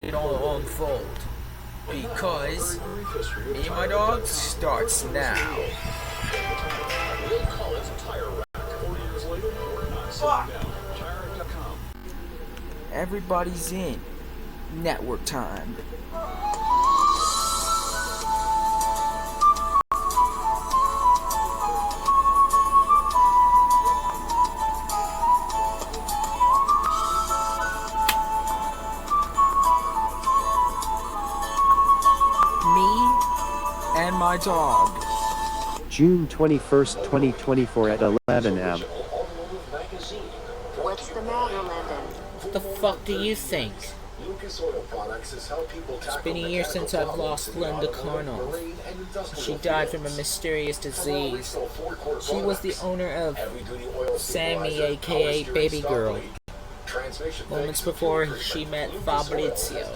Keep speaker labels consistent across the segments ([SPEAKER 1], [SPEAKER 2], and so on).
[SPEAKER 1] it all unfold. Because me and my dog starts now. Everybody's in. Network time. And my dog.
[SPEAKER 2] June 21st, 2024 at 11 am.
[SPEAKER 3] What's the matter, Landon?
[SPEAKER 1] What the fuck do you think? It's been a year since I've lost Linda Karnoff. She died from a mysterious disease. She was the owner of Sammy, aka Baby Girl. Moments before she met Fabrizio.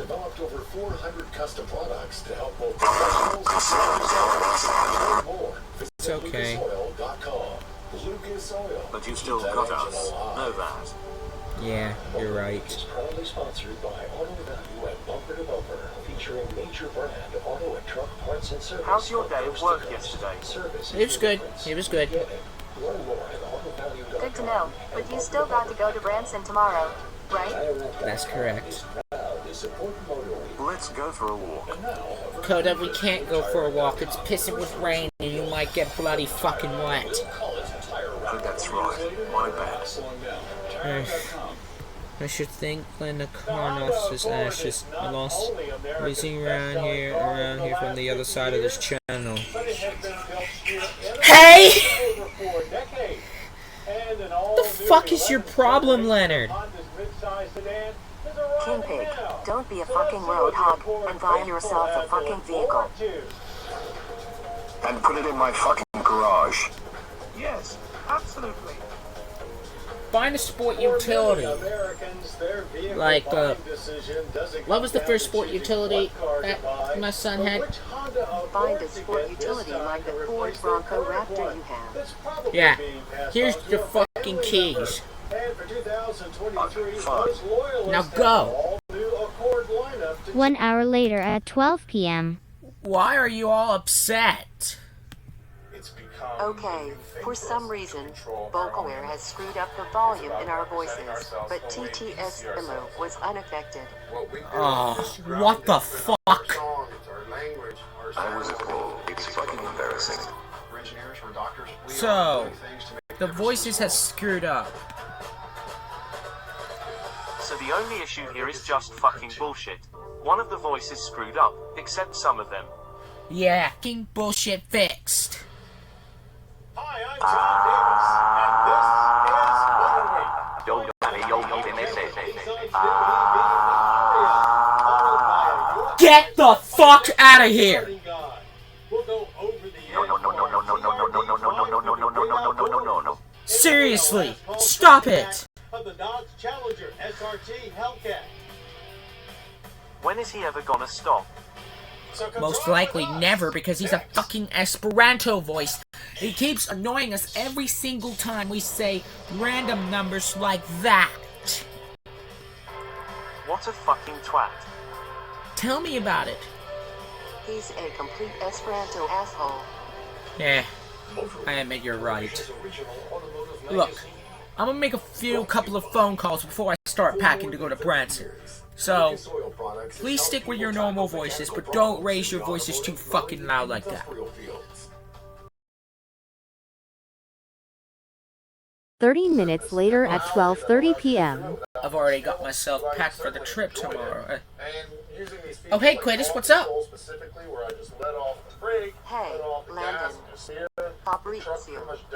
[SPEAKER 1] It's okay.
[SPEAKER 4] But you still got us. Know that.
[SPEAKER 1] Yeah, you're right.
[SPEAKER 5] Proudly sponsored by Auto Value and Bumper to Bumper, featuring major brand auto and truck parts and service.
[SPEAKER 4] How's your day of work yesterday?
[SPEAKER 1] It was good. It was good.
[SPEAKER 3] Good to know, but you still got to go to Branson tomorrow, right?
[SPEAKER 1] That's correct.
[SPEAKER 4] Let's go for a walk.
[SPEAKER 1] Coda, we can't go for a walk. It's pissing with rain and you might get bloody fucking wet.
[SPEAKER 4] Oh, that's right. My bad.
[SPEAKER 1] I should thank Linda Karnoff's ashes. I lost racing around here from the other side of this channel. Hey! What the fuck is your problem, Leonard?
[SPEAKER 3] King Pig, don't be a fucking road hog and buy yourself a fucking vehicle.
[SPEAKER 4] And put it in my fucking garage. Yes, absolutely.
[SPEAKER 1] Find a sport utility. Like, what was the first sport utility that my son had?
[SPEAKER 3] Find a sport utility like the Ford Bronco Raptor you have.
[SPEAKER 1] Yeah. Here's the fucking keys. Now go.
[SPEAKER 6] 1 hour later at 12 p.m.
[SPEAKER 1] Why are you all upset?
[SPEAKER 3] Okay, for some reason, Vocalware has screwed up the volume in our voices, but TTS Below was unaffected.
[SPEAKER 1] Oh, what the fuck?
[SPEAKER 4] I was appalled. It's fucking embarrassing.
[SPEAKER 1] So, the voices has screwed up.
[SPEAKER 4] So the only issue here is just fucking bullshit. One of the voices screwed up, except some of them.
[SPEAKER 1] Yeah, fucking bullshit fixed.
[SPEAKER 5] Hi, I'm John Davis, and this is
[SPEAKER 1] Get the fuck out of here!
[SPEAKER 4] No.
[SPEAKER 1] Seriously, stop it!
[SPEAKER 4] When is he ever gonna stop?
[SPEAKER 1] Most likely never, because he's a fucking Esperanto voice. He keeps annoying us every single time we say random numbers like that.
[SPEAKER 4] What a fucking twat.
[SPEAKER 1] Tell me about it.
[SPEAKER 3] He's a complete Esperanto asshole.
[SPEAKER 1] Yeah, I admit you're right. Look, I'm gonna make a couple of phone calls before I start packing to go to Branson. So, please stick with your normal voices, but don't raise your voices too fucking loud like that.
[SPEAKER 6] 30 minutes later at 12:30 p.m.
[SPEAKER 1] I've already got myself packed for the trip tomorrow. Oh, hey, Quidditch, what's up?
[SPEAKER 3] Hey, Landon, Fabrizio,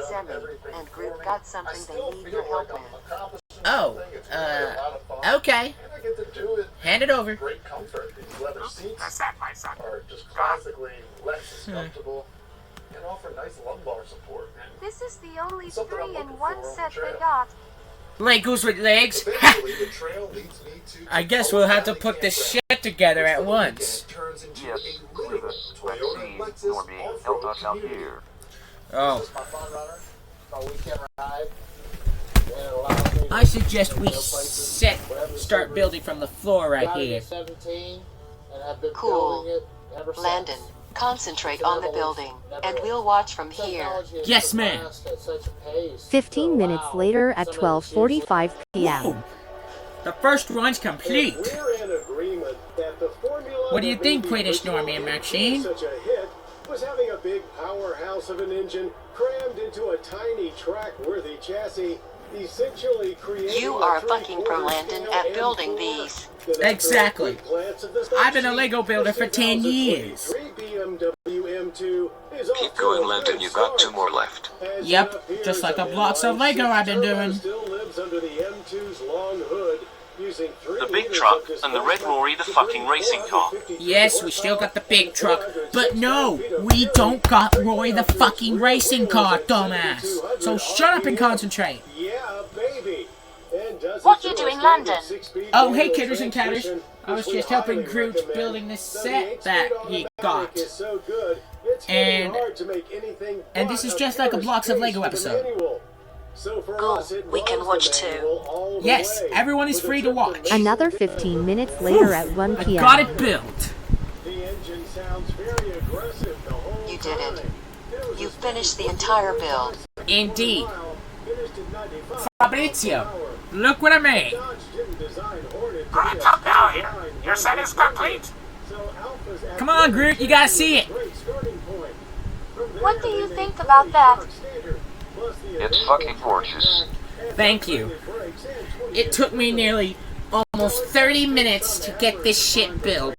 [SPEAKER 3] Sammy, and group got something they need your help with.
[SPEAKER 1] Oh, okay. Hand it over.
[SPEAKER 4] That's that, my son.
[SPEAKER 5] And offer nice lumbar support.
[SPEAKER 3] This is the only 3-in-1 set they got.
[SPEAKER 1] Leg goose with legs. I guess we'll have to put this shit together at once.
[SPEAKER 4] Yes, with a vaccine for being held up out here.
[SPEAKER 1] Oh.
[SPEAKER 5] My fun runner, my weekend ride, and it allows me
[SPEAKER 1] I suggest we start building from the floor right here.
[SPEAKER 3] Cool. Landon, concentrate on the building, and we'll watch from here.
[SPEAKER 1] Yes, ma'am.
[SPEAKER 6] 15 minutes later at 12:45 p.m.
[SPEAKER 1] Whoa. The first run's complete. What do you think, British Normie and Maxine?
[SPEAKER 5] Such a hit was having a big powerhouse of an engine crammed into a tiny track-worthy chassis, essentially creating
[SPEAKER 3] You are a fucking pro, Landon, at building these.
[SPEAKER 1] Exactly. I've been a Lego builder for 10 years.
[SPEAKER 7] Keep going, Landon. You've got 2 more left.
[SPEAKER 1] Yep, just like the blocks of Lego I've been doing.
[SPEAKER 4] The big truck and the red Rory the fucking racing car.
[SPEAKER 1] Yes, we still got the big truck, but no, we don't got Roy the fucking racing car, dumbass. So shut up and concentrate.
[SPEAKER 8] What you doing, Landon?
[SPEAKER 1] Oh, hey, kidders and catters. I was just helping Groot building this set that he got. And this is just like a Blocks of Lego episode.
[SPEAKER 8] Cool. We can watch too.
[SPEAKER 1] Yes, everyone is free to watch.
[SPEAKER 6] Another 15 minutes later at 1
[SPEAKER 1] I
[SPEAKER 6] p.m.
[SPEAKER 1] got it built.
[SPEAKER 3] You did it. You finished the entire build.
[SPEAKER 1] Indeed. Fabrizio, look what I made.
[SPEAKER 9] Groot, come down here. Your set is complete.
[SPEAKER 1] Come on, Groot, you gotta see it.
[SPEAKER 8] What do you think about that?
[SPEAKER 7] It's fucking gorgeous.
[SPEAKER 1] Thank you. It took me nearly almost 30 minutes to get this shit built.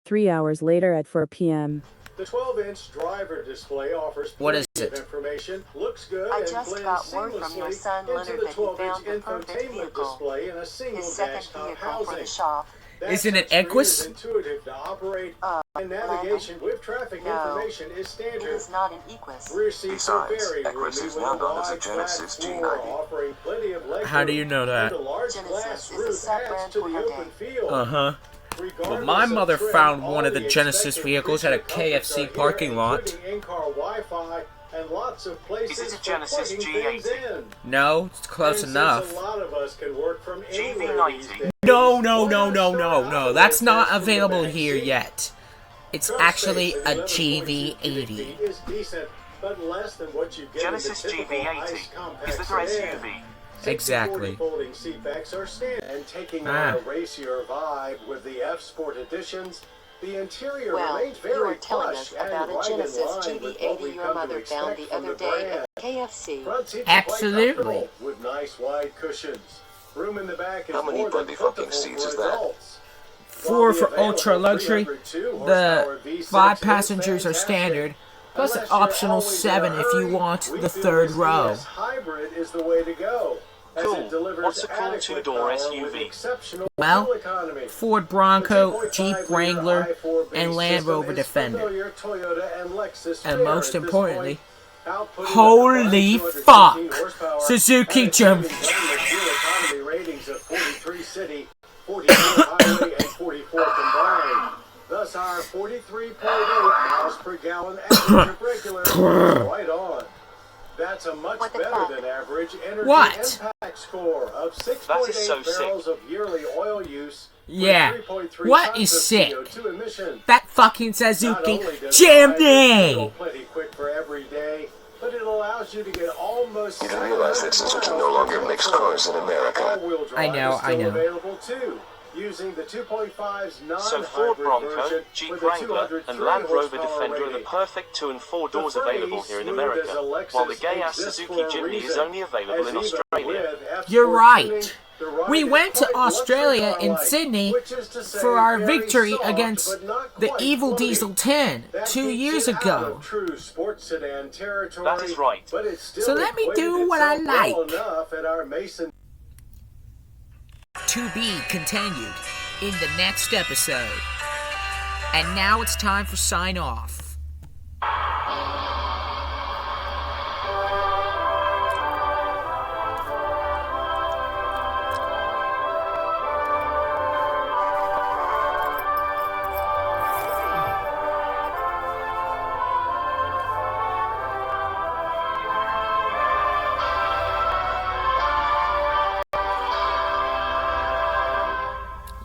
[SPEAKER 10] Three hours later at 4 p.m.
[SPEAKER 5] The 12-inch driver display offers
[SPEAKER 1] What is
[SPEAKER 5] plenty of
[SPEAKER 1] it?
[SPEAKER 5] information, looks good,
[SPEAKER 3] I
[SPEAKER 5] and
[SPEAKER 3] just
[SPEAKER 5] blends
[SPEAKER 3] got word from your
[SPEAKER 5] seamlessly
[SPEAKER 3] son,
[SPEAKER 5] into
[SPEAKER 3] Leonard,
[SPEAKER 5] the
[SPEAKER 3] that he
[SPEAKER 5] 12-inch
[SPEAKER 3] found the perfect
[SPEAKER 5] infotainment
[SPEAKER 3] vehicle.
[SPEAKER 5] display in a single
[SPEAKER 3] His second
[SPEAKER 5] desktop
[SPEAKER 3] vehicle for
[SPEAKER 5] housing.
[SPEAKER 3] the shop.
[SPEAKER 5] That
[SPEAKER 1] Isn't it
[SPEAKER 5] touchscreen
[SPEAKER 1] Equus?
[SPEAKER 5] is intuitive to operate, and navigation with traffic
[SPEAKER 3] No,
[SPEAKER 5] information is
[SPEAKER 3] It
[SPEAKER 5] standard.
[SPEAKER 3] is not an Equus.
[SPEAKER 5] Rear seats are
[SPEAKER 7] Besides,
[SPEAKER 5] very
[SPEAKER 7] Equus
[SPEAKER 5] roomy
[SPEAKER 7] is
[SPEAKER 5] with
[SPEAKER 7] now
[SPEAKER 5] a
[SPEAKER 7] known as a
[SPEAKER 5] wide,
[SPEAKER 7] Genesis
[SPEAKER 5] flat
[SPEAKER 7] G90.
[SPEAKER 5] floor, offering plenty of legroom,
[SPEAKER 1] How do you know that?
[SPEAKER 5] and a large
[SPEAKER 3] Genesis
[SPEAKER 5] glass
[SPEAKER 3] is a
[SPEAKER 5] roof
[SPEAKER 3] sub-brand
[SPEAKER 5] adds to the
[SPEAKER 3] for
[SPEAKER 5] open field.
[SPEAKER 1] Uh-huh. Well,
[SPEAKER 5] Regardless
[SPEAKER 1] my
[SPEAKER 5] of
[SPEAKER 1] mother
[SPEAKER 5] trim,
[SPEAKER 1] found
[SPEAKER 5] all
[SPEAKER 1] one of the Genesis
[SPEAKER 5] expected
[SPEAKER 1] vehicles at a
[SPEAKER 5] feature comforts
[SPEAKER 1] KFC
[SPEAKER 5] are
[SPEAKER 1] parking
[SPEAKER 5] here,
[SPEAKER 1] lot.
[SPEAKER 5] including in-car Wi-Fi and lots of places
[SPEAKER 4] Is it a
[SPEAKER 5] for
[SPEAKER 4] Genesis
[SPEAKER 5] plugging
[SPEAKER 4] G80?
[SPEAKER 5] things in.
[SPEAKER 1] No, it's close
[SPEAKER 5] And
[SPEAKER 1] enough.
[SPEAKER 5] Since a lot of us can work from anywhere
[SPEAKER 4] GV90.
[SPEAKER 5] these days,
[SPEAKER 1] No,
[SPEAKER 5] why
[SPEAKER 1] that's not
[SPEAKER 5] not start
[SPEAKER 1] available
[SPEAKER 5] out with a
[SPEAKER 1] here
[SPEAKER 5] seat?
[SPEAKER 1] yet. It's
[SPEAKER 5] Truck
[SPEAKER 1] actually
[SPEAKER 5] space
[SPEAKER 1] a
[SPEAKER 5] at 11.2
[SPEAKER 1] GV80.
[SPEAKER 5] is decent, but less than what you get
[SPEAKER 4] Genesis
[SPEAKER 5] in the typical
[SPEAKER 4] GV80.
[SPEAKER 5] ICE compact
[SPEAKER 4] Is that their
[SPEAKER 5] sedan.
[SPEAKER 4] SUV?
[SPEAKER 1] Exactly.
[SPEAKER 5] 60/40 folding seat backs are standard, and taking
[SPEAKER 1] Ah.
[SPEAKER 5] on a racier vibe with the F Sport editions. The interior
[SPEAKER 3] Well,
[SPEAKER 5] remains
[SPEAKER 3] you were
[SPEAKER 5] very
[SPEAKER 3] telling
[SPEAKER 5] plush
[SPEAKER 3] us
[SPEAKER 5] and
[SPEAKER 3] about a
[SPEAKER 5] right in
[SPEAKER 3] Genesis
[SPEAKER 5] line with what
[SPEAKER 3] GV80
[SPEAKER 5] we've
[SPEAKER 3] your
[SPEAKER 5] come to
[SPEAKER 3] mother found
[SPEAKER 5] expect
[SPEAKER 3] the
[SPEAKER 5] from
[SPEAKER 3] other day
[SPEAKER 5] brand.
[SPEAKER 3] at KFC.
[SPEAKER 5] Front seats are quite
[SPEAKER 1] Absolutely.
[SPEAKER 5] comfortable with nice wide cushions. Room in the back is
[SPEAKER 7] How many
[SPEAKER 5] more than
[SPEAKER 7] bloody fucking
[SPEAKER 5] plentiful
[SPEAKER 7] seats
[SPEAKER 5] for
[SPEAKER 7] is that?
[SPEAKER 5] adults.
[SPEAKER 1] 4
[SPEAKER 5] While
[SPEAKER 1] for
[SPEAKER 5] the
[SPEAKER 1] ultra
[SPEAKER 5] available
[SPEAKER 1] luxury.
[SPEAKER 5] 302
[SPEAKER 1] The
[SPEAKER 5] horsepower V6
[SPEAKER 1] 5
[SPEAKER 5] is
[SPEAKER 1] passengers are
[SPEAKER 5] fantastic.
[SPEAKER 1] standard, plus an
[SPEAKER 5] Unless you're
[SPEAKER 1] optional
[SPEAKER 5] always in a
[SPEAKER 1] 7 if you
[SPEAKER 5] hurry,
[SPEAKER 1] want
[SPEAKER 5] we
[SPEAKER 1] the
[SPEAKER 5] feel
[SPEAKER 1] 3rd
[SPEAKER 5] this
[SPEAKER 1] row.
[SPEAKER 5] ES hybrid is the way to go, as
[SPEAKER 4] Cool.
[SPEAKER 5] it delivers
[SPEAKER 4] What's a cool
[SPEAKER 5] adequate
[SPEAKER 4] two-door
[SPEAKER 5] power
[SPEAKER 4] SUV?
[SPEAKER 5] with exceptional
[SPEAKER 1] Well,
[SPEAKER 5] fuel economy.
[SPEAKER 1] Ford Bronco,
[SPEAKER 5] The
[SPEAKER 1] Jeep
[SPEAKER 5] 2.5-liter
[SPEAKER 1] Wrangler,
[SPEAKER 5] i4 base
[SPEAKER 1] and Land
[SPEAKER 5] system
[SPEAKER 1] Rover
[SPEAKER 5] is
[SPEAKER 1] Defender.
[SPEAKER 5] familiar Toyota and Lexus
[SPEAKER 1] And
[SPEAKER 5] fare
[SPEAKER 1] most
[SPEAKER 5] at this
[SPEAKER 1] importantly,
[SPEAKER 5] point, outputting a
[SPEAKER 1] holy
[SPEAKER 5] combined
[SPEAKER 1] fuck,
[SPEAKER 5] 215 horsepower
[SPEAKER 1] Suzuki
[SPEAKER 5] and
[SPEAKER 1] Jimny.
[SPEAKER 5] achieving government fuel economy ratings of 43 city, 44 highway, and 44 combined. Thus, our 43.8 miles per gallon average of regular is right on. That's a much
[SPEAKER 3] What the
[SPEAKER 5] better
[SPEAKER 3] fuck?
[SPEAKER 5] than average energy
[SPEAKER 1] What?
[SPEAKER 5] impact score of
[SPEAKER 4] That is so
[SPEAKER 5] 6.8
[SPEAKER 4] sick.
[SPEAKER 5] barrels of yearly oil use. with
[SPEAKER 1] Yeah.
[SPEAKER 5] 3.3
[SPEAKER 1] What
[SPEAKER 5] tons
[SPEAKER 1] is
[SPEAKER 5] of
[SPEAKER 1] sick?
[SPEAKER 5] CO2 emissions.
[SPEAKER 1] That fucking
[SPEAKER 5] Not
[SPEAKER 1] Suzuki
[SPEAKER 5] only does the hybrid feel
[SPEAKER 1] Jimny!
[SPEAKER 5] plenty quick for every day, but it allows you to get almost
[SPEAKER 7] You do realize that Suzuki no longer makes cars in America.
[SPEAKER 5] All-wheel drive
[SPEAKER 1] I know,
[SPEAKER 5] is still
[SPEAKER 1] I know.
[SPEAKER 5] available too. using the 2.5's
[SPEAKER 4] So Ford
[SPEAKER 5] non-hybrid
[SPEAKER 4] Bronco,
[SPEAKER 5] version
[SPEAKER 4] Jeep
[SPEAKER 5] with a
[SPEAKER 4] Wrangler,
[SPEAKER 5] 203
[SPEAKER 4] and Land Rover
[SPEAKER 5] horsepower
[SPEAKER 4] Defender are the
[SPEAKER 5] rating.
[SPEAKER 4] perfect 2 and 4 doors
[SPEAKER 5] The phrase
[SPEAKER 4] available here in
[SPEAKER 5] smooth
[SPEAKER 4] America,
[SPEAKER 5] as a Lexus
[SPEAKER 4] while the gay-ass
[SPEAKER 5] exists
[SPEAKER 4] Suzuki
[SPEAKER 5] for a
[SPEAKER 4] Jimny is
[SPEAKER 5] reason,
[SPEAKER 4] only available
[SPEAKER 5] as
[SPEAKER 4] in
[SPEAKER 5] even
[SPEAKER 4] Australia.
[SPEAKER 5] with
[SPEAKER 1] You're
[SPEAKER 5] F-Sport
[SPEAKER 1] right.
[SPEAKER 5] tuning, the ride
[SPEAKER 1] We
[SPEAKER 5] is
[SPEAKER 1] went to
[SPEAKER 5] quite
[SPEAKER 1] Australia
[SPEAKER 5] luxury
[SPEAKER 1] in
[SPEAKER 5] car-like,
[SPEAKER 1] Sydney
[SPEAKER 5] which is to say
[SPEAKER 1] for our
[SPEAKER 5] very
[SPEAKER 1] victory
[SPEAKER 5] soft,
[SPEAKER 1] against
[SPEAKER 5] but not
[SPEAKER 1] the
[SPEAKER 5] quite
[SPEAKER 1] evil
[SPEAKER 5] floaty.
[SPEAKER 1] Diesel 10
[SPEAKER 5] That
[SPEAKER 1] 2
[SPEAKER 5] keeps
[SPEAKER 1] years
[SPEAKER 5] it out
[SPEAKER 1] ago.
[SPEAKER 5] of true sports sedan territory,
[SPEAKER 4] That is right.
[SPEAKER 5] but it still
[SPEAKER 1] So let me
[SPEAKER 5] equated
[SPEAKER 1] do what I
[SPEAKER 5] itself well
[SPEAKER 1] like.
[SPEAKER 5] enough at our Mason.
[SPEAKER 1] To be continued in the next episode. And now it's time for sign off.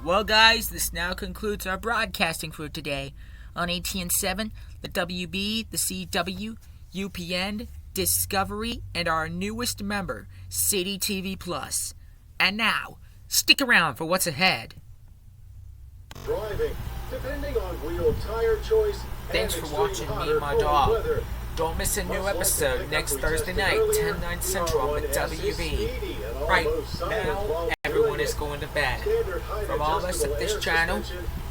[SPEAKER 1] Well, guys, this now concludes our broadcasting for today on ATN7, the WB, the CW, UPN, Discovery, and our newest member, City TV Plus. And now, stick around for what's ahead.
[SPEAKER 5] Driving, depending on wheel tire choice.
[SPEAKER 1] Thanks
[SPEAKER 5] and
[SPEAKER 1] for
[SPEAKER 5] extreme
[SPEAKER 1] watching
[SPEAKER 5] hot
[SPEAKER 1] me
[SPEAKER 5] or
[SPEAKER 1] and my
[SPEAKER 5] cold
[SPEAKER 1] dog.
[SPEAKER 5] weather.
[SPEAKER 1] Don't miss a new episode next Thursday night, 10, 9 Central on the WB. Right now, everyone is going to bed. From all of us at this channel,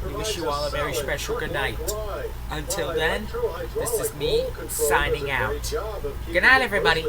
[SPEAKER 1] we wish you all a very special good night. Until then, this is me signing out. Good night, everybody.